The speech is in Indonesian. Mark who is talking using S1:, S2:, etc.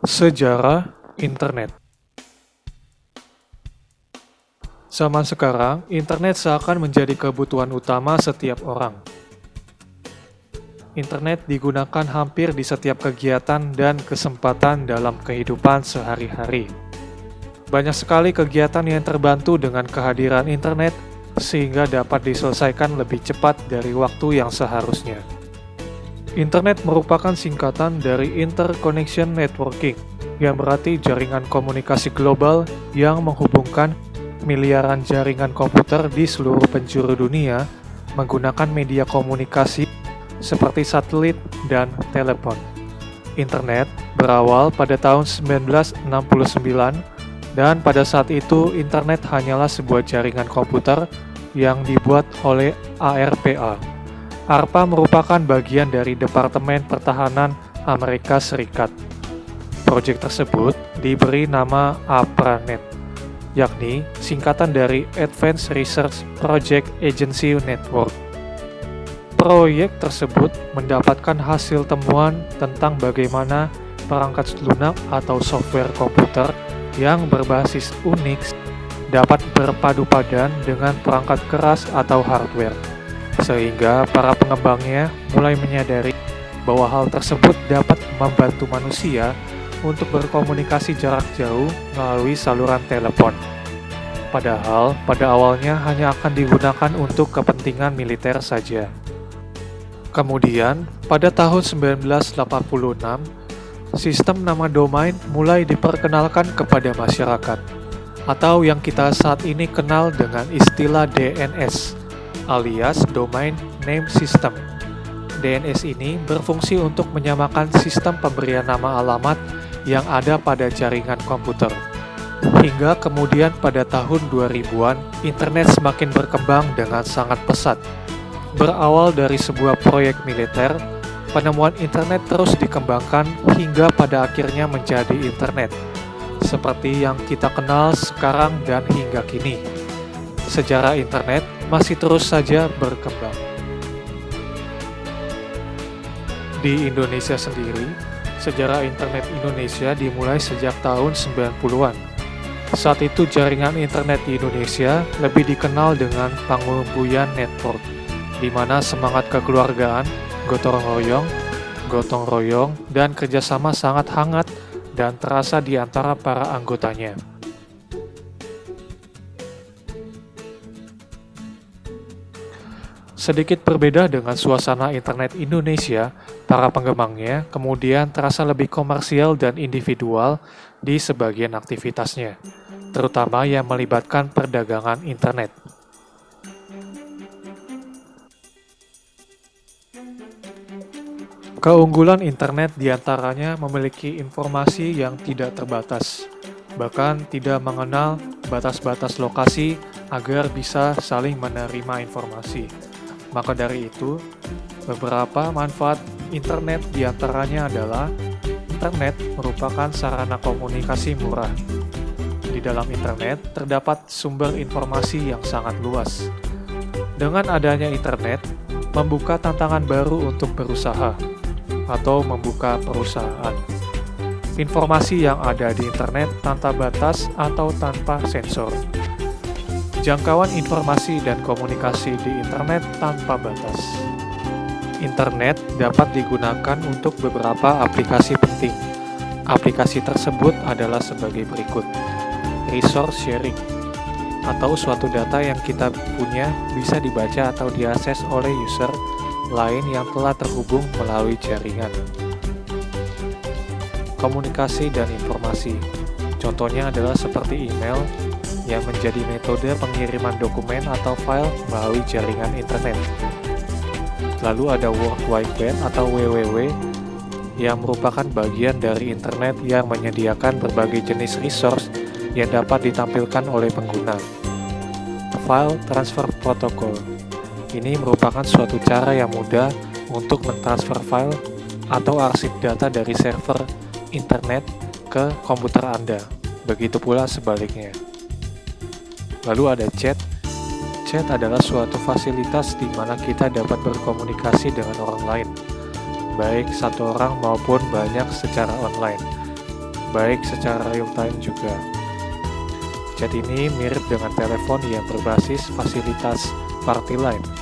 S1: Sejarah Internet. Zaman sekarang, internet seakan menjadi kebutuhan utama setiap orang. Internet digunakan hampir di setiap kegiatan dan kesempatan dalam kehidupan sehari-hari. Banyak sekali kegiatan yang terbantu dengan kehadiran internet, sehingga dapat diselesaikan lebih cepat dari waktu yang seharusnya. Internet merupakan singkatan dari Interconnection Networking, yang berarti jaringan komunikasi global yang menghubungkan miliaran jaringan komputer di seluruh penjuru dunia menggunakan media komunikasi seperti satelit dan telepon. Internet berawal pada tahun 1969 dan pada saat itu internet hanyalah sebuah jaringan komputer yang dibuat oleh ARPA. ARPA merupakan bagian dari Departemen Pertahanan Amerika Serikat. Proyek tersebut diberi nama APRANET, yakni singkatan dari Advanced Research Project Agency Network. Proyek tersebut mendapatkan hasil temuan tentang bagaimana perangkat lunak atau software komputer yang berbasis Unix dapat berpadu padan dengan perangkat keras atau hardware, sehingga para pengembangnya mulai menyadari bahwa hal tersebut dapat membantu manusia untuk berkomunikasi jarak jauh melalui saluran telepon. Padahal pada awalnya hanya akan digunakan untuk kepentingan militer saja. Kemudian, pada tahun 1986, sistem nama domain mulai diperkenalkan kepada masyarakat, atau yang kita saat ini kenal dengan istilah DNS, alias Domain Name System. DNS ini berfungsi untuk menyamakan sistem pemberian nama alamat yang ada pada jaringan komputer. Hingga kemudian pada tahun 2000-an, internet semakin berkembang dengan sangat pesat. Berawal dari sebuah proyek militer, penemuan internet terus dikembangkan hingga pada akhirnya menjadi internet, seperti yang kita kenal sekarang dan hingga kini. Sejarah internet masih terus saja berkembang. Di Indonesia sendiri, sejarah internet Indonesia dimulai sejak tahun 90-an. Saat itu jaringan internet di Indonesia lebih dikenal dengan Pangumbuyan Network, di mana semangat kekeluargaan, gotong royong, dan kerjasama sangat hangat dan terasa di antara para anggotanya. Sedikit berbeda dengan suasana internet Indonesia, para pengembangnya kemudian terasa lebih komersial dan individual di sebagian aktivitasnya, terutama yang melibatkan perdagangan internet. Keunggulan internet diantaranya memiliki informasi yang tidak terbatas, bahkan tidak mengenal batas-batas lokasi agar bisa saling menerima informasi. Maka dari itu, beberapa manfaat internet diantaranya adalah internet merupakan sarana komunikasi murah. Di dalam internet terdapat sumber informasi yang sangat luas. Dengan adanya internet, membuka tantangan baru untuk berusaha atau membuka perusahaan. Informasi yang ada di internet tanpa batas atau tanpa sensor. Jangkauan informasi dan komunikasi di internet tanpa batas. Internet dapat digunakan untuk beberapa aplikasi penting. Aplikasi tersebut adalah sebagai berikut. Resource sharing, atau suatu data yang kita punya bisa dibaca atau diakses oleh user lain yang telah terhubung melalui jaringan. Komunikasi dan informasi, contohnya adalah seperti email yang menjadi metode pengiriman dokumen atau file melalui jaringan internet. Lalu ada World Wide Web atau WWW yang merupakan bagian dari internet yang menyediakan berbagai jenis resource yang dapat ditampilkan oleh pengguna. File Transfer Protocol, ini merupakan suatu cara yang mudah untuk mentransfer file atau arsip data dari server internet ke komputer Anda. Begitu pula sebaliknya. Lalu ada chat. Chat adalah suatu fasilitas di mana kita dapat berkomunikasi dengan orang lain, baik satu orang maupun banyak secara online. baik secara real time juga. Chat ini mirip dengan telepon yang berbasis fasilitas party line.